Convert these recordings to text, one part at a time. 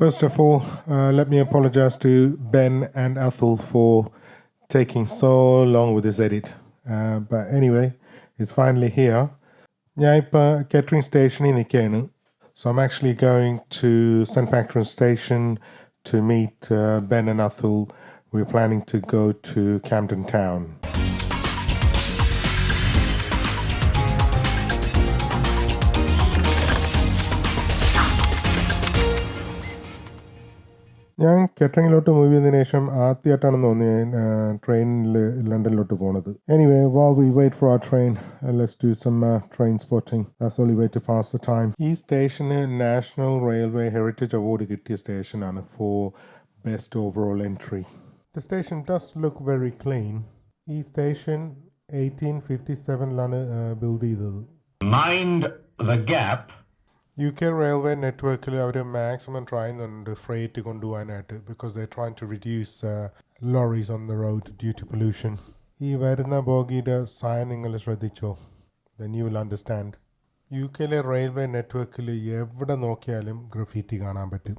First of all, let me apologize to Ben and Athul for taking so long with this edit. But anyway, it's finally here. ഞാൻ ഇപ്പോൾ Kettering സ്റ്റേഷനിൽ നിൽക്കുകയാണ്. So I'm actually going to St. Pancras Station to meet Ben and Athul. We're planning to go to Camden Town. ഞാൻ കെറ്ററിങ്ങിലോട്ട് move ചെയ്തതിനു ശേഷം ആദ്യമായിട്ടാണെന്ന് തോന്നി ട്രെയിനിൽ ലണ്ടനിലോട്ട് പോണത്. Anyway, while we wait for our train, let's do some train spotting. That's the only way to pass the time. ഈ സ്റ്റേഷന് national railway heritage award കിട്ടിയ സ്റ്റേഷനാണ് for best overall entry. The station does look very clean. ഈ station 1857ലാണ് build ചെയ്തത്. Mind the gap. UK railway നെറ്റ്വർക്കിൽ അവർ maximum try ചെയ്യുന്നുണ്ട് freight കൊണ്ടുപോകാനായിട്ട് because they try to reduce lorries on the road due to pollution. ഈ വരുന്ന ബോഗിയുടെ സൈൻ നിങ്ങൾ ശ്രദ്ധിച്ചോ? Then you will understand. UK railway നെറ്റ്വർക്കിൽ എവിടെ നോക്കിയാലും ഗ്രഫീറ്റി കാണാൻ പറ്റും.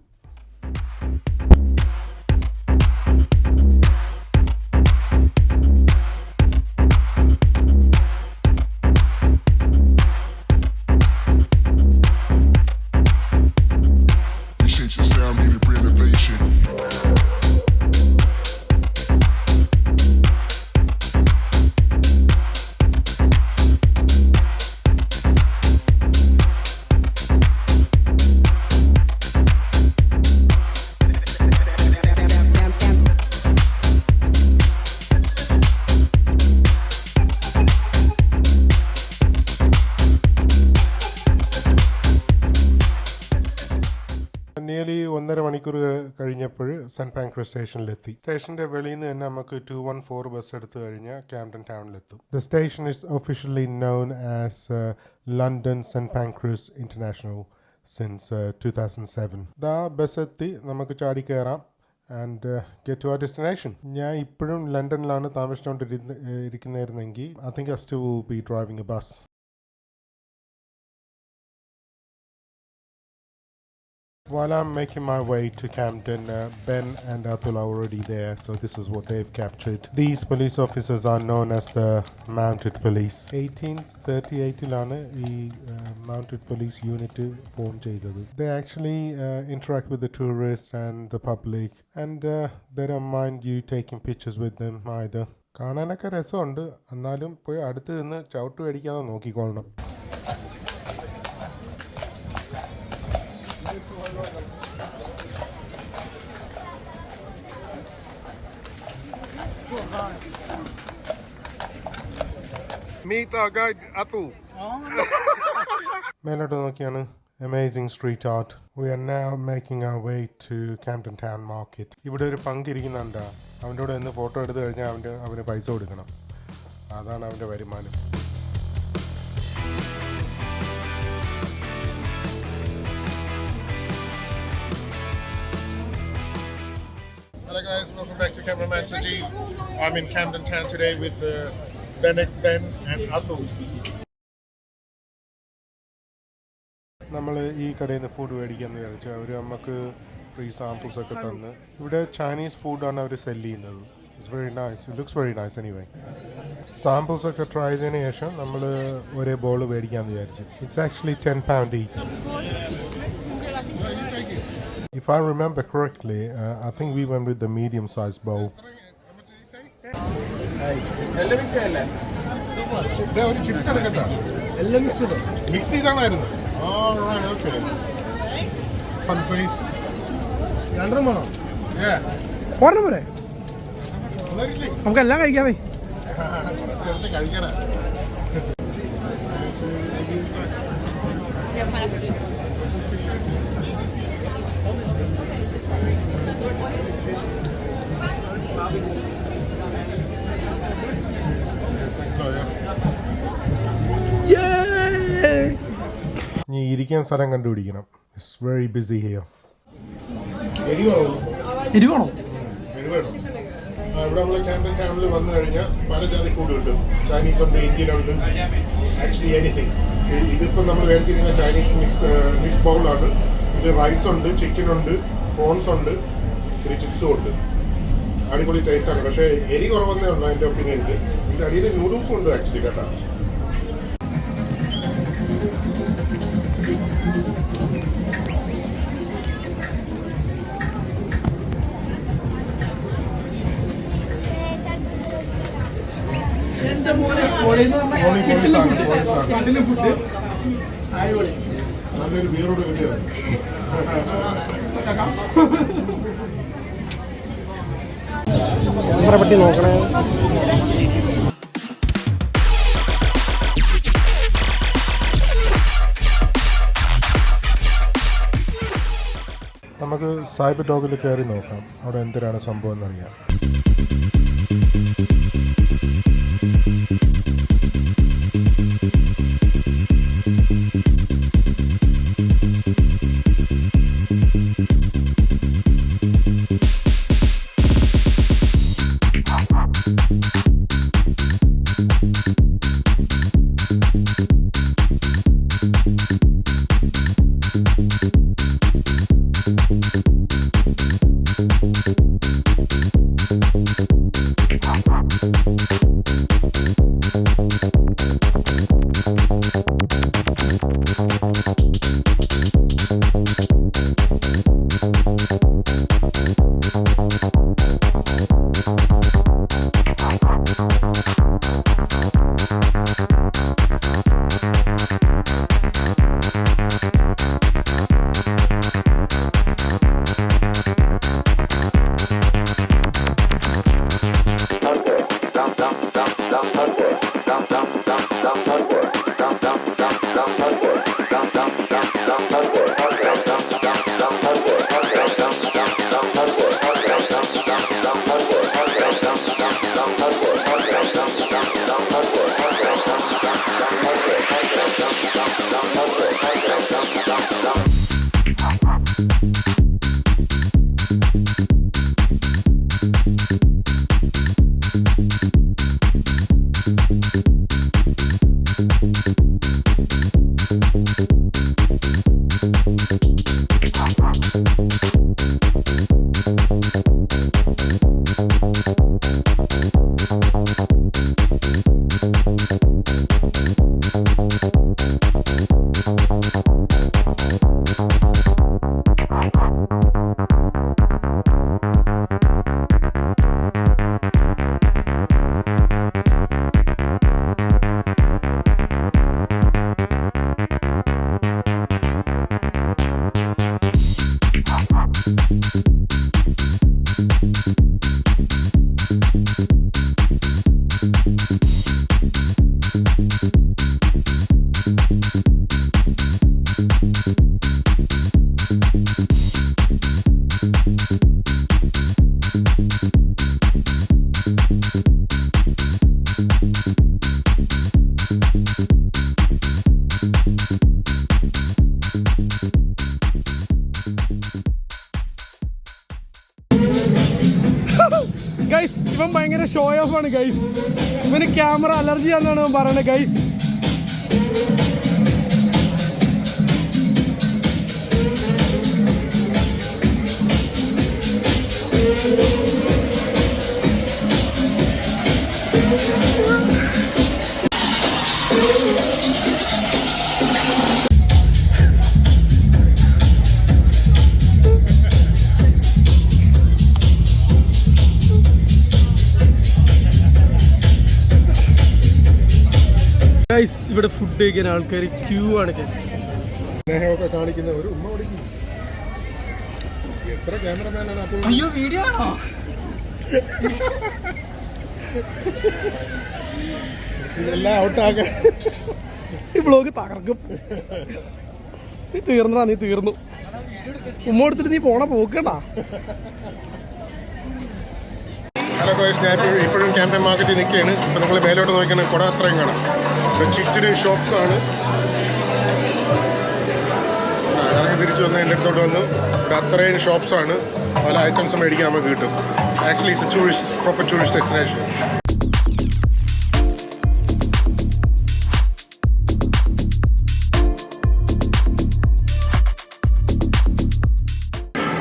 നിയർലി 1.5 മണിക്കൂർ കഴിഞ്ഞപ്പോൾ സെൻറ്റ് പാൻക്രസ് സ്റ്റേഷനിലെത്തി. സ്റ്റേഷൻ്റെ വെളിയിൽ നിന്ന് തന്നെ നമുക്ക് 214 ബസ് എടുത്തു കഴിഞ്ഞാൽ ക്യാംപ്ടൺ ടൗണിലെത്തും. The station is officially known as London Saint Pancras international since 2007. ദാ ബസ് എത്തി, നമുക്ക് ചാടി കയറാം and get to our destination. ഞാൻ ഇപ്പോഴും ലണ്ടനിലാണ് താമസിച്ചുകൊണ്ടിരിക്കുന്നതായിരുന്നെങ്കിൽ I think I still will be driving a bus. While I'm making my way to Camden, Ben and Athul are already there, so this is what they've captured. These police officers are known as the Mounted Police. 1838-ലാണ് ഈ Mounted Police unit form ചെയ്തത്. They actually interact with the tourists and the public, and they don't mind you taking pictures with them either. കാണാനൊക്കെ രസമുണ്ട്, എന്നാലും പോയി അടുത്ത് നിന്ന് ചവിട്ട് മേടിക്കാതെ നോക്കിക്കൊള്ളണം. Meet our guide Athul. മേലോട്ട് നോക്കിയാണ് amazing street art. We are now making our way to Camden Town Market. ഇവിടെ ഒരു പങ്ക് ഇരിക്കുന്നുണ്ട്. അവൻ്റെ കൂടെ ഒന്ന് ഫോട്ടോ എടുത്തു കഴിഞ്ഞാൽ അവന് പൈസ കൊടുക്കണം. അതാണ് അവൻ്റെ വരുമാനം. Hello guys, welcome back to Cameraman Sajeev. I'm in Camden Town today with Ben and Athul. നമ്മൾ ഈ കടയിൽ നിന്ന് ഫുഡ് മേടിക്കാമെന്ന് വിചാരിച്ചു. അവർ നമുക്ക് ഫ്രീ സാമ്പിൾസ് ഒക്കെ തന്ന്. ഇവിടെ ചൈനീസ് ഫുഡാണ് അവർ സെല് ചെയ്യുന്നത്. It's very nice, it looks very nice. Anyway, samples ഒക്കെ ട്രൈ ചെയ്തതിന് ശേഷം നമ്മൾ ഒരേ ബോൾ മേടിക്കാമെന്ന് വിചാരിച്ചു. It's actually £10 each. If I remember correctly, I think we went with the medium-sized bowl. ഒരു ചിപ്സ് എടുക്കട്ടോ? മിക്സ് ചെയ്താണായിരുന്നു. നമുക്ക് എല്ലാം കഴിക്കാമേ. കഴിക്കണം. നീ ഇരിക്കാൻ സ്ഥലം കണ്ടുപിടിക്കണം. It's very busy here. എരിവാണോ? ഇവിടെ നമ്മൾ ക്യാമ്പൻ ടൗണിൽ വന്നു കഴിഞ്ഞാൽ പല ജാതി ഫുഡ് കിട്ടും. ചൈനീസ് ഉണ്ട്, ഇന്ത്യൻ ഉണ്ട്, ആക്ച്വലി എനിത്തിങ്. ഇതിപ്പോൾ നമ്മൾ മേടിച്ചിരിക്കുന്ന ചൈനീസ് മിക്സ് ബൗളാണ്. ഇത് റൈസ് ഉണ്ട്, ചിക്കൻ ഉണ്ട്, പ്രോൺസ് ഉണ്ട്, പിന്നെ ചിപ്സും ഉണ്ട്. അടിപൊളി ടേസ്റ്റാണ്. പക്ഷേ എരി കുറവെന്നേ ഉള്ളൂ എൻ്റെ ഒപ്പീനിയനിൽ. ഇതിൻ്റെ അടിയിൽ നൂഡിൽസും ഉണ്ട് ആക്ച്വലി കേട്ടോ. നല്ലൊരു ബീറോട് കിട്ടിയത്. പറ്റി നോക്കണേ. നമുക്ക് സൈബർ ഡോഗിൽ കയറി നോക്കാം അവിടെ എന്തിനാണ് സംഭവം എന്നറിയാം. ഗൈസ് ഇവൻ ഭയങ്കര ഷോ ഓഫ് ആണ് ഗൈസ്. ഇവന് ക്യാമറ അലർജി ആണെന്നാണ് ഇവൻ പറയുന്നത് ഗൈസ്. ഗൈസ് ഇവിടെ ഫുഡ് കഴിക്കാൻ ആൾക്കാർ ക്യൂ ആണ് ഗൈസ്. സ്നേഹമൊക്കെ കാണിക്കുന്ന ഒരു ഉമ്മ വിളിക്കും. എത്ര ക്യാമറമാനാണ് അപ്പോൾ? അയ്യോ വീഡിയോ ആണോ? എല്ലാം ഔട്ടാക്കാൻ ഈ ബ്ലോഗ് തകർക്കും. നീ തീർന്നടാ, നീ തീർന്നു. ഉമ്മ എടുത്തിട്ട് നീ പോണ പോക്കണ്ട. ഹലോ ഗോയ്സ്, ഞാൻ ഇപ്പോഴും ക്യാമ്പയിൻ മാർക്കറ്റിൽ നിൽക്കുകയാണ്. ഇപ്പോൾ നമ്മൾ മേലോട്ട് നോക്കിയാൽ കുട അത്രയും കാണാം. ഇവിടെ ചിച്ചിന് ഷോപ്സാണ്. ഇറങ്ങി തിരിച്ചു വന്ന് എൻ്റെ അടുത്തോട്ട് വന്നു. ഇവിടെ അത്രയും ഷോപ്സാണ്. പല ഐറ്റംസ് മേടിക്കാൻ നമുക്ക് കിട്ടും. Actually it's A tourist, proper tourist destination.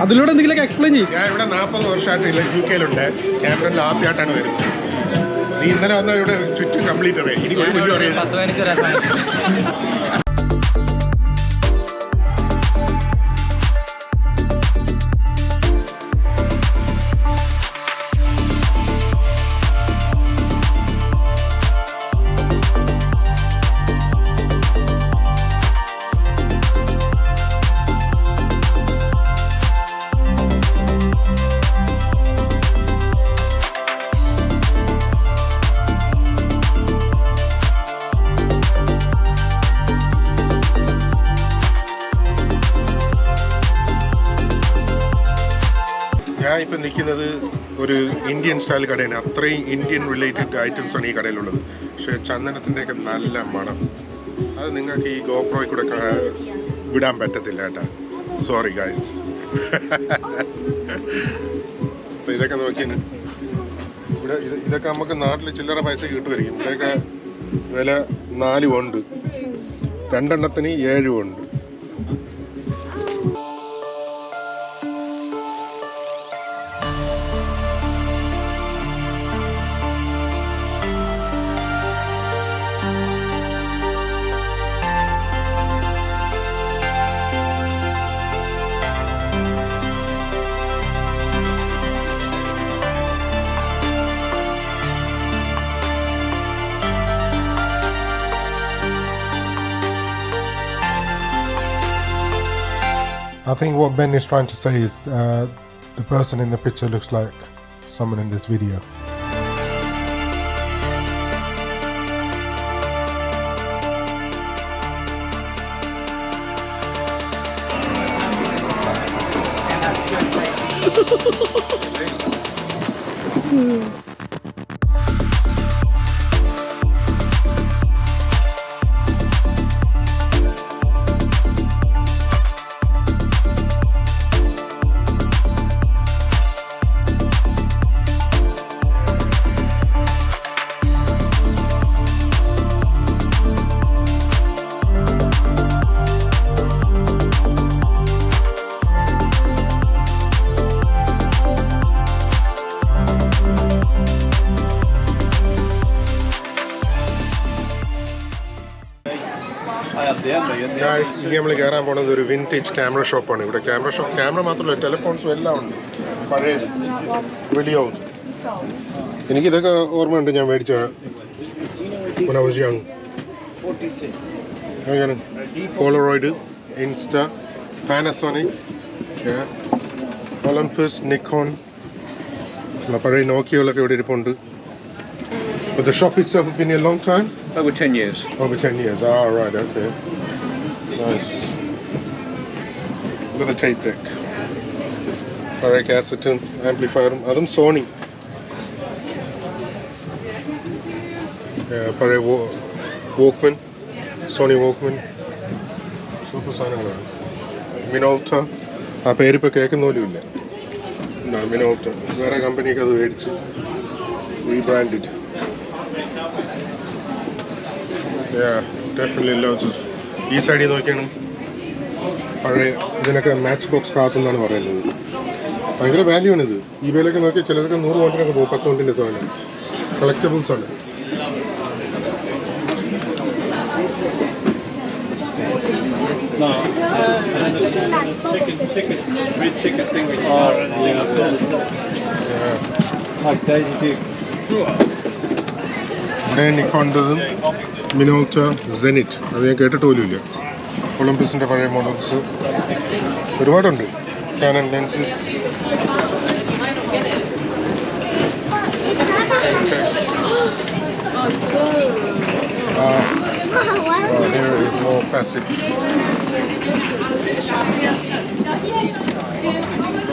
അതിലൂടെ എന്തെങ്കിലുമൊക്കെ എക്സ്പ്ലെയിൻ ചെയ്യും. ഞാൻ ഇവിടെ 40 വർഷമായിട്ട് UK-യിലുണ്ട്. ക്യാമറയിൽ ആദ്യമായിട്ടാണ് വരുന്നത്. നീ ഇന്നലെ വന്ന ഇവിടെ ചുറ്റും കംപ്ലീറ്റ് അറിയാം. ഇനി ഒരു വലിയ അറിയാം. ഞാൻ ഇപ്പം നിൽക്കുന്നത് ഒരു ഇന്ത്യൻ സ്റ്റൈൽ കടയാണ്. അത്രയും ഇന്ത്യൻ റിലേറ്റഡ് ഐറ്റംസ് ആണ് ഈ കടയിലുള്ളത്. പക്ഷേ ചന്ദനത്തിൻ്റെയൊക്കെ നല്ല മണം. അത് നിങ്ങൾക്ക് ഈ ഗോപ്രോയിൽ കൂടെ വിടാൻ പറ്റത്തില്ല കേട്ടോ. Sorry guys. അപ്പം ഇതൊക്കെ നോക്കി ഇവിടെ ഇതൊക്കെ നമുക്ക് നാട്ടിൽ ചില്ലറ പൈസ കിട്ടുമായിരിക്കും. ഇവിടെയൊക്കെ വില 4 ഉണ്ട്, 2 എണ്ണത്തിന് 7 ഉണ്ട്. I think what Ben is trying to say is the person in the picture looks like someone in this video. Guys, ഇനി നമ്മൾ കയറാൻ പോകുന്നത് ഒരു വിൻറ്റേജ് ക്യാമറ ഷോപ്പാണ്. ഇവിടെ ക്യാമറ മാത്രമല്ല, ടെലിഫോൺസും എല്ലാം ഉണ്ട്. പഴയത് വലിയവും. എനിക്കിതൊക്കെ ഓർമ്മയുണ്ട്, ഞാൻ മേടിച്ച when I was young. Polaroid, insta, Panasonic, Olympus, Nikon, പഴയ നോക്കിയകളൊക്കെ ഇവിടെ ഇരിപ്പുണ്ട്. But the shop itself has been here a long time? Over 10 years. Over 10 years. Ah, right, okay. Nice. Look at the tape deck. പഴയ കാസറ്റും ആംപ്ലിഫയറും, അതും Sony. പഴയ വോക്ക്മൻ, Sony വോക്ക്മൻ, super സാധനങ്ങളാണ്. മിനോൾട്ട, ആ പേരിപ്പോൾ കേൾക്കുന്ന പോലും ഇല്ല. മിനോൾട്ട വേറെ കമ്പനിയൊക്കെ അത് മേടിച്ച് റീബ്രാൻഡിഡ്. ഈ സൈഡിൽ നോക്കിയാണ് പഴയ ഇതിനൊക്കെ മാച്ച് ബോക്സ് കാർസ് എന്നാണ് പറയുന്നത്. ഭയങ്കര വാല്യൂ ആണ് ഇത്. ഈ വിലയൊക്കെ നോക്കിയാൽ ചിലതൊക്കെ 100 കൊണ്ടിനൊക്കെ പോകും. 10 കൊണ്ടിൻ്റെ സാധനം കളക്റ്റബിൾസ് ആണ്. ഇവിടെ നിക്കോണ്ടതും മിനോൾട്ട, സെനിറ്റ്, അത് ഞാൻ കേട്ടിട്ട് പോലുമില്ല. ഒളിമ്പസിൻ്റെ പഴയ മോഡൽസ് ഒരുപാടുണ്ട്. കാനൺ ലെൻസസ്,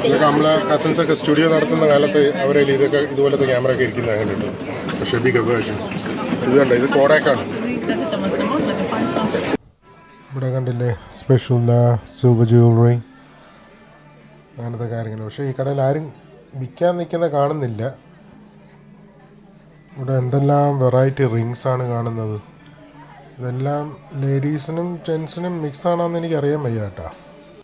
ഇതൊക്കെ നമ്മളെ കസിൻസൊക്കെ സ്റ്റുഡിയോ നടത്തുന്ന കാലത്ത് അവരെ ഇതൊക്കെ ഇതുപോലത്തെ ക്യാമറ ഒക്കെ ഇരിക്കുന്നത് കണ്ടിട്ടുണ്ട്. പക്ഷേ ബിഗ് വേർഷൻ ഇത് കണ്ട, ഇത് കോഡാക്കാണ്. ഇവിടെ കണ്ടില്ലേ സ്പെഷ്യൽ സിൽവർ ജ്വല്ലറി, അങ്ങനത്തെ കാര്യങ്ങൾ. പക്ഷേ ഈ കടയിൽ ആരും വിൽക്കാൻ നിൽക്കുന്ന കാണുന്നില്ല. ഇവിടെ എന്തെല്ലാം വെറൈറ്റി റിങ്സ് ആണ് കാണുന്നത്. ഇതെല്ലാം ലേഡീസിനും ജെൻസിനും മിക്സ് ആണോയെന്ന് എനിക്കറിയാൻ വയ്യ കേട്ടോ.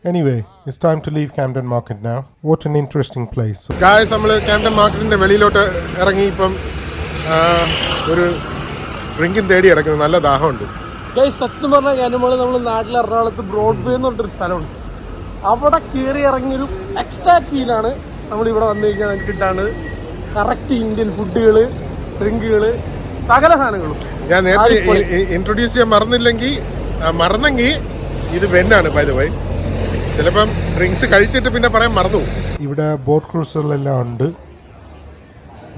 Anyway, it's time to leave Camden Market now. What an interesting place. Guys, നമ്മൾ Camden Marketന്റെ വെളിയിലോട്ട് ഇറങ്ങി ഇപ്പം ഒരു ഡ്രിങ്കും തേടി കിടക്കുന്നു. നല്ല ദാഹമുണ്ട്. സത്യം പറഞ്ഞാൽ നമ്മൾ നാട്ടിൽ എറണാകുളത്ത് ബ്രോഡ്വേ എന്ന് പറഞ്ഞൊരു സ്ഥലമുണ്ട്. അവിടെ കയറി ഇറങ്ങിയൊരു എക്സ്ട്രാ ഫീലാണ് നമ്മളിവിടെ വന്നു കഴിഞ്ഞാൽ നമുക്ക് കിട്ടാണ്. കറക്റ്റ് ഇന്ത്യൻ ഫുഡുകൾ, ഡ്രിങ്കുകൾ, സകല സാധനങ്ങളും. ഞാൻ നേരത്തെ ഇൻട്രൊഡ്യൂസ് ചെയ്യാൻ മറന്നെങ്കിൽ ഇത് ബെന്നാണ് ബൈ ദ വേ. ചിലപ്പം ഡ്രിങ്ക്സ് കഴിച്ചിട്ട് പിന്നെ പറയാൻ മറന്നു. ഇവിടെ ബോട്ട് ക്രൂസുകളെല്ലാം ഉണ്ട്.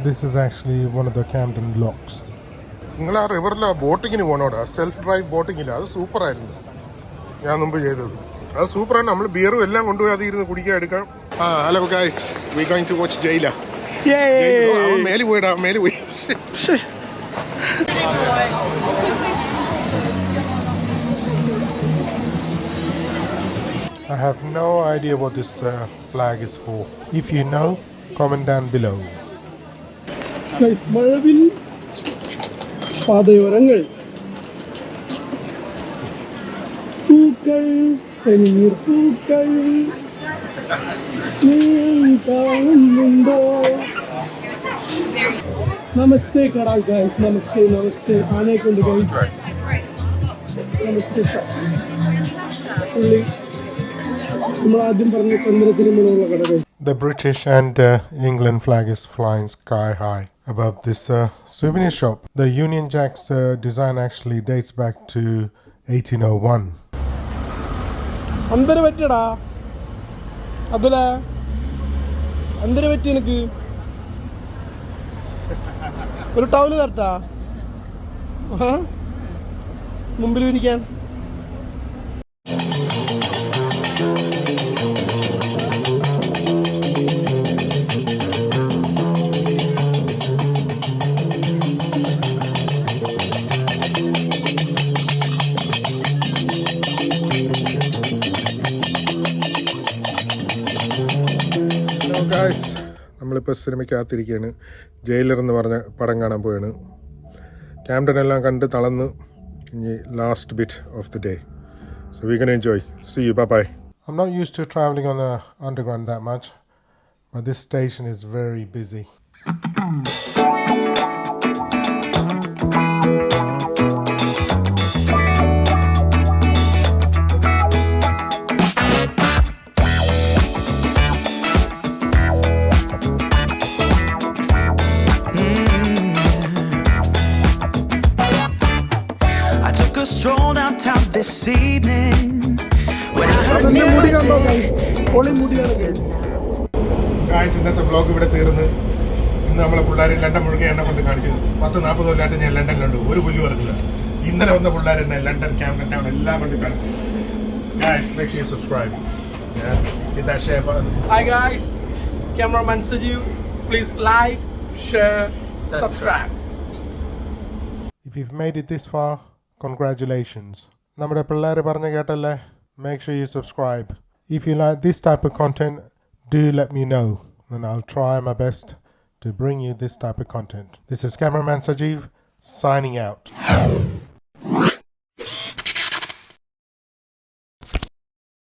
This is actually one of the Camden locks. നിങ്ങൾ ആ റിവറിൽ ബോട്ടിങ്ങിന് പോകണോടാ, സെൽഫ് ഡ്രൈവ് ബോട്ടിങ്ങില്ല. അത് സൂപ്പറായിരുന്നു, ഞാൻ മുമ്പ് ചെയ്തത്. അത് സൂപ്പറാണ്. നമ്മൾ ബിയറും എല്ലാം കൊണ്ടുപോയി അത് ഇരുന്ന് കുടിക്കാൻ എടുക്കാം. Hello guys, we going to watch ജയില. മേല് പോയിടാ, മേല് പോയി. I have no idea what this flag is for. If you know, comment down below. മഴവിൽ പാതയോരങ്ങൾ, പൂക്കൾ, പനിനീർ പൂക്കൾ കാണുന്നുണ്ടോ? നമസ്തേ കടാ ഗൈസ്, നമസ്തേ നമസ്തേ. ആനയെ കൊണ്ട് ഗൈസ് നമസ്തേ. പുള്ളി നമ്മൾ ആദ്യം പറഞ്ഞ ചന്ദ്രത്തിന് മുകളിലുള്ള കട. The British and England flag is flying sky high above this souvenir shop. The Union Jack's design actually dates back to 1801. അന്തര പറ്റിയടാ അതുല, അന്തര പറ്റി എനിക്ക് ഒരു ടൗല് തരട്ടാ മുമ്പിൽ ഇരിക്കാൻ. നമ്മളിപ്പോൾ സിനിമയ്ക്കകത്തിരിക്കുകയാണ്. ജയിലർ എന്ന് പറഞ്ഞ പടം കാണാൻ പോയാണ്. ക്യാംപ്ടൺ എല്ലാം കണ്ട് തളർന്ന് ഇനി last bit of the day. So we can enjoy. See you, bye bye. I'm not used to traveling on the underground that much, but this station is very busy. Stroll downtown this evening when I heard guys, ഇന്നത്തെ vlog ഇവിടെ തീർന്ന്. ഇന്ന് നമ്മളെ പിള്ളേർ London മുഴുകെ എന്നെ കൊണ്ട് കാണിച്ചു. 10-40 കൊല്ലമായിട്ട് ഞാൻ ലണ്ടനിലുണ്ട്, ഒരു പുല്ല് പറഞ്ഞില്ല. ഇന്നലെ വന്ന പിള്ളേർ തന്നെ ലണ്ടൻ ക്യാംപ്ടൺ ടൗൺ എല്ലാം കൊണ്ട് കാണിച്ചു. Guys, make sure you subscribe. Hit that share button. Hi guys, cameraman Sajeev, please like, share, subscribe. If you've made it this far, congratulations. നമ്മുടെ പിള്ളേർ പറഞ്ഞ കേട്ടല്ലേ? Make sure you subscribe. If you like this type of content, do let me know, and I'll try my best to bring you this type of content. This is cameraman Sajeev signing out.